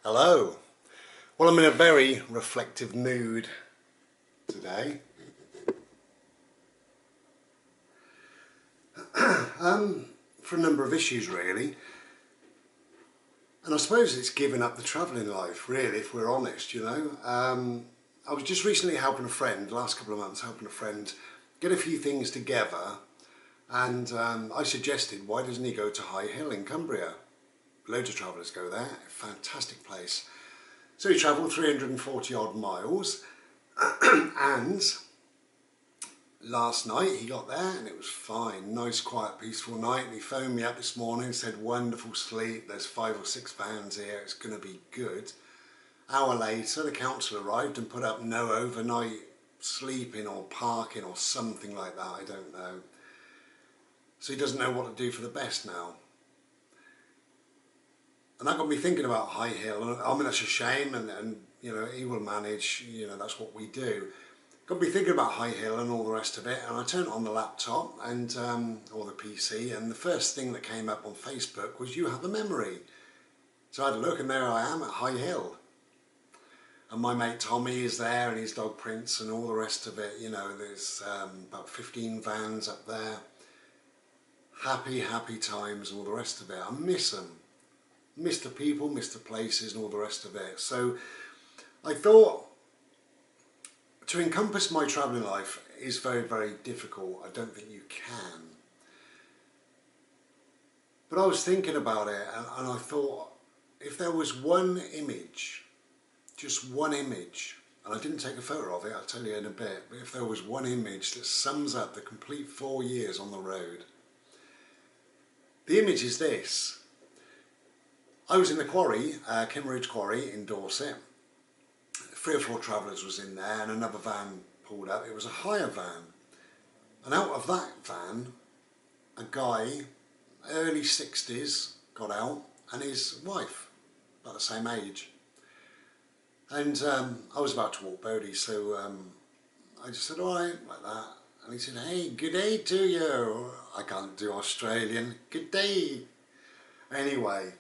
Hello. Well, I'm in a very reflective mood today. For a number of issues really. And I suppose it's giving up the travelling life really, if we're honest, you know. I was just recently helping a friend, last couple of months helping a friend get a few things together, and I suggested, why doesn't he go to High Hill in Cumbria? Loads of travellers go there, fantastic place. So he travelled 340 odd miles and last night he got there and it was fine, nice quiet peaceful night, and he phoned me up this morning and said wonderful sleep, there's 5 or 6 vans here, it's going to be good. Hour later the council arrived and put up no overnight sleeping or parking or something like that, I don't know. So he doesn't know what to do for the best now. And that got me thinking about High Hill. I mean, that's a shame, and you know, he will manage, you know, that's what we do. Got me thinking about High Hill and all the rest of it, and I turned on the laptop and or the PC, and the first thing that came up on Facebook was you have a memory. So I had a look, and there I am at High Hill. And my mate Tommy is there, and his dog Prince, and all the rest of it. You know, there's about 15 vans up there. Happy times, and all the rest of it. I miss them. Miss the people, miss the places and all the rest of it. So I thought to encompass my travelling life is very difficult. I don't think you can. But I was thinking about it, and I thought if there was one image, just one image, and I didn't take a photo of it, I'll tell you in a bit, but if there was one image that sums up the complete 4 years on the road, the image is this. I was in the quarry, Kimmeridge Quarry in Dorset. 3 or 4 travellers was in there and another van pulled up. It was a hire van. And out of that van, a guy, early 60s, got out, and his wife, about the same age. And I was about to walk Bodie, so I just said, all right, like that. And he said, hey, good day to you. I can't do Australian. Good day. Anyway.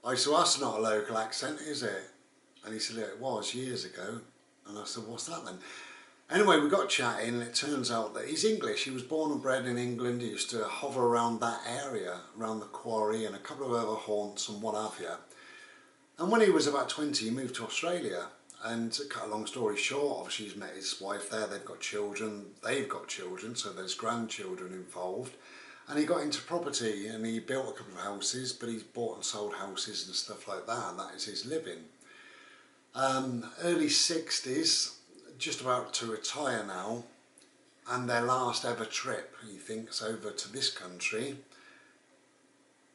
I said, well, that's not a local accent, is it? And he said, yeah, it was years ago. And I said, what's that then? Anyway, we got chatting, and it turns out that he's English. He was born and bred in England. He used to hover around that area, around the quarry and a couple of other haunts and what have you. And when he was about 20, he moved to Australia. And to cut a long story short, obviously he's met his wife there. They've got children, so there's grandchildren involved. And he got into property, and he built a couple of houses, but he's bought and sold houses and stuff like that, and that is his living. Early 60s, just about to retire now, and their last ever trip, he thinks, over to this country.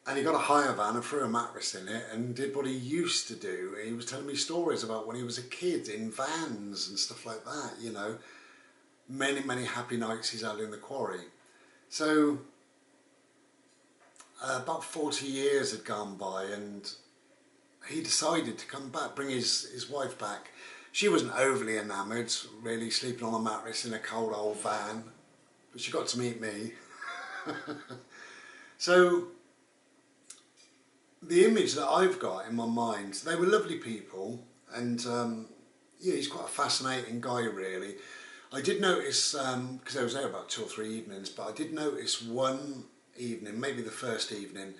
And he got a hire van and threw a mattress in it and did what he used to do. He was telling me stories about when he was a kid in vans and stuff like that, you know. Many happy nights he's had in the quarry. So about 40 years had gone by, and he decided to come back, bring his wife back. She wasn't overly enamoured, really, sleeping on a mattress in a cold old van, but she got to meet me. So the image that I've got in my mind, they were lovely people, and yeah, he's quite a fascinating guy really. I did notice, because I was there about 2 or 3 evenings, but I did notice one evening, maybe the first evening,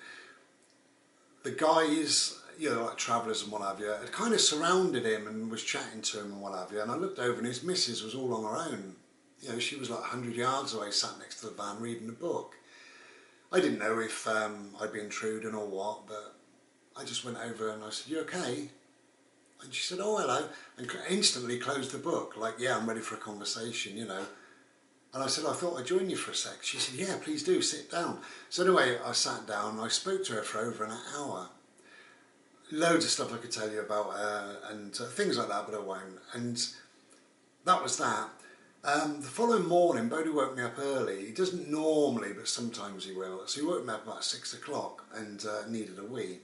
the guys, you know, like travellers and what have you, had kind of surrounded him and was chatting to him and what have you, and I looked over and his missus was all on her own. You know, she was like 100 yards away, sat next to the van reading a book. I didn't know if I'd be intruding or what, but I just went over and I said, you okay? And she said, oh, hello, and instantly closed the book, like, yeah, I'm ready for a conversation, you know. And I said, I thought I'd join you for a sec. She said, yeah, please do, sit down. So anyway, I sat down and I spoke to her for over an hour. Loads of stuff I could tell you about her and things like that, but I won't. And that was that. The following morning, Bodie woke me up early. He doesn't normally, but sometimes he will. So he woke me up about 6 o'clock and needed a wee.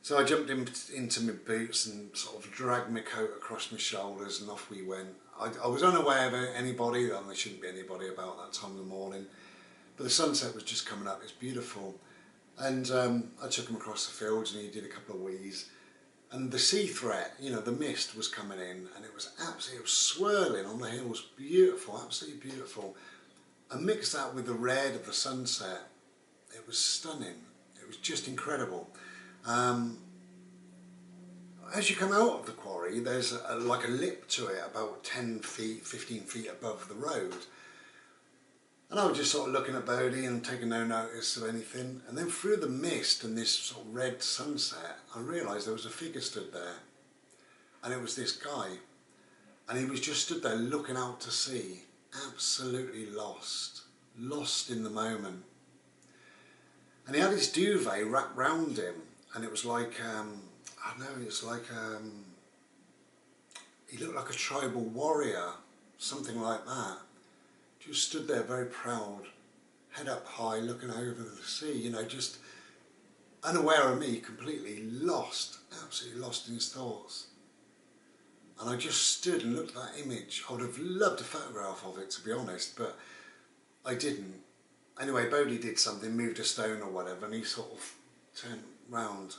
So I jumped into my boots and sort of dragged my coat across my shoulders, and off we went. I was unaware of anybody, and there shouldn't be anybody about that time of the morning, but the sunset was just coming up, it's beautiful. And I took him across the fields and he did a couple of wheeze. And the sea threat, you know, the mist was coming in and it was absolutely, it was swirling on the hills, beautiful, absolutely beautiful. And mixed that with the red of the sunset, it was stunning. It was just incredible. As you come out of the quarry, there's like a lip to it about 10 feet, 15 feet above the road. And I was just sort of looking at Bodie and taking no notice of anything. And then through the mist and this sort of red sunset, I realised there was a figure stood there. And it was this guy. And he was just stood there looking out to sea, absolutely lost in the moment. And he had his duvet wrapped round him, and it was like, I don't know, it's like, he looked like a tribal warrior, something like that. Just stood there very proud, head up high, looking over the sea, you know, just unaware of me, completely lost, absolutely lost in his thoughts. And I just stood and looked at that image. I would have loved a photograph of it, to be honest, but I didn't. Anyway, Bodie did something, moved a stone or whatever, and he sort of turned round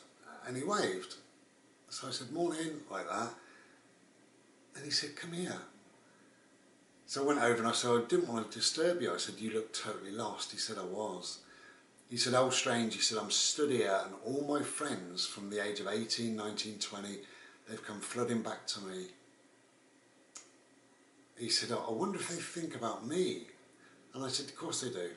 and he waved. So I said, morning, like that. And he said, come here. So I went over and I said, I didn't want to disturb you. I said, you look totally lost. He said, I was. He said, how strange. He said, I'm stood here and all my friends from the age of 18, 19, 20, they've come flooding back to me. He said, I wonder if they think about me. And I said, of course they do.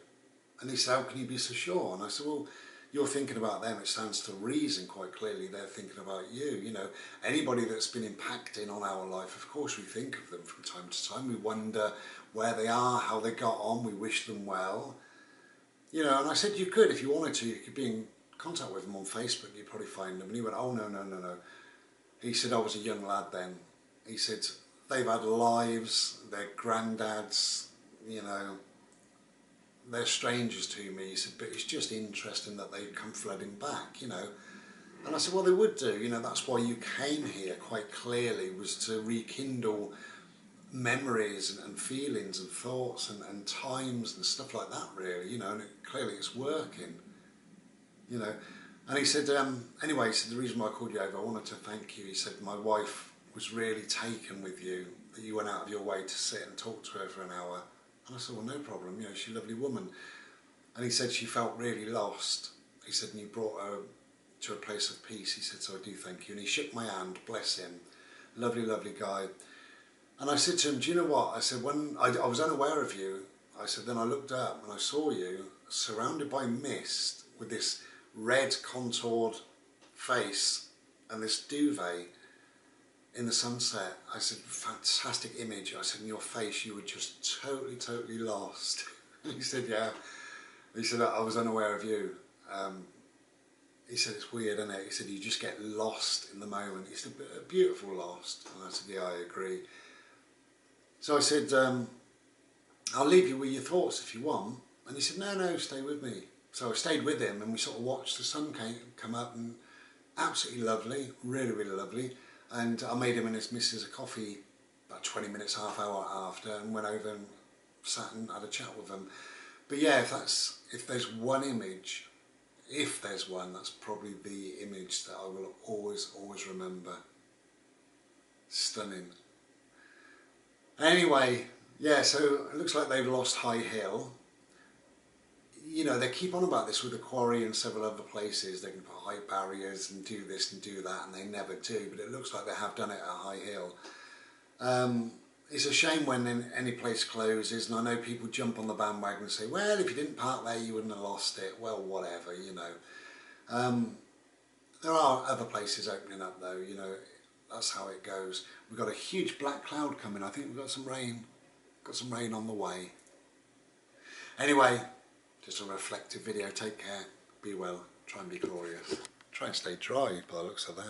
And he said, how can you be so sure? And I said, well, you're thinking about them, it stands to reason quite clearly they're thinking about you. You know, anybody that's been impacting on our life, of course we think of them from time to time. We wonder where they are, how they got on, we wish them well. You know, and I said you could, if you wanted to, you could be in contact with them on Facebook, you'd probably find them. And he went, oh no. He said, I was a young lad then. He said, they've had lives, they're granddads, you know, they're strangers to me. He said, but it's just interesting that they come flooding back, you know. And I said, well, they would do, you know, that's why you came here quite clearly, was to rekindle memories and feelings and thoughts and times and stuff like that, really, you know, and clearly it's working, you know. And he said, anyway, he said, the reason why I called you over, I wanted to thank you. He said, my wife was really taken with you, that you went out of your way to sit and talk to her for an hour. And I said, well, no problem, you know, she's a lovely woman. And he said she felt really lost. He said, and you brought her to a place of peace. He said, so I do thank you. And he shook my hand, bless him. Lovely, lovely guy. And I said to him, do you know what? I said, when I was unaware of you, I said, then I looked up and I saw you surrounded by mist with this red contoured face and this duvet in the sunset. I said, fantastic image. I said, in your face, you were just totally lost. He said, yeah. He said, I was unaware of you. He said, it's weird, isn't it? He said, you just get lost in the moment. He said, a beautiful lost. And I said, yeah, I agree. So I said, I'll leave you with your thoughts if you want. And he said, no, stay with me. So I stayed with him and we sort of watched the sun come up, and absolutely lovely, really lovely. And I made him and his missus a coffee about 20 minutes, half hour after, and went over and sat and had a chat with them. But yeah, if there's one image, if there's one, that's probably the image that I will always remember. Stunning. Anyway, yeah, so it looks like they've lost High Hill. You know, they keep on about this with the quarry and several other places. They can put height barriers and do this and do that, and they never do, but it looks like they have done it at High Hill. It's a shame when any place closes, and I know people jump on the bandwagon and say, well, if you didn't park there, you wouldn't have lost it. Well, whatever, you know. There are other places opening up, though, you know. That's how it goes. We've got a huge black cloud coming. I think we've got some rain. Got some rain on the way. Anyway, just a reflective video. Take care. Be well. Try and be glorious. Try and stay dry by the looks of that.